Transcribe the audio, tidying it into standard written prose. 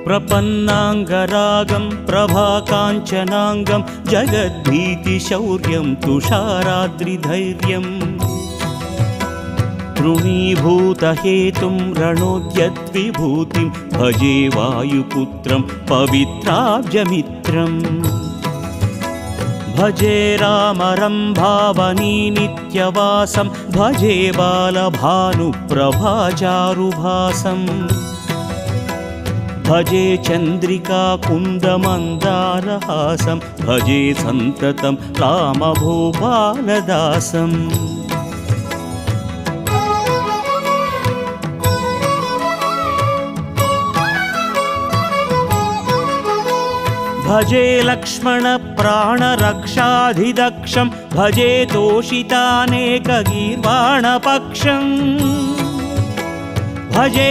प्रपन्नाङ्गरागं प्रभाकाञ्चनाङ्गं जगद्भीतिशौर्यं तुषाराद्रिधैर्यम् तृणीभूतहेतुं रणोद्यद्विभूतिं भजे वायुपुत्रं पवित्राब्जमित्रम् भजे रामरम्भावनी नित्यवासं भजे बालभानुप्रभाचारुभासं भजे चन्द्रिकाकुन्दमन्दारहासं भजे सन्ततं रामभूपालदासम् भजे लक्ष्मणप्राणरक्षाधिदक्षं भजे तोषितानेकगीर्वाणपक्षम् भजे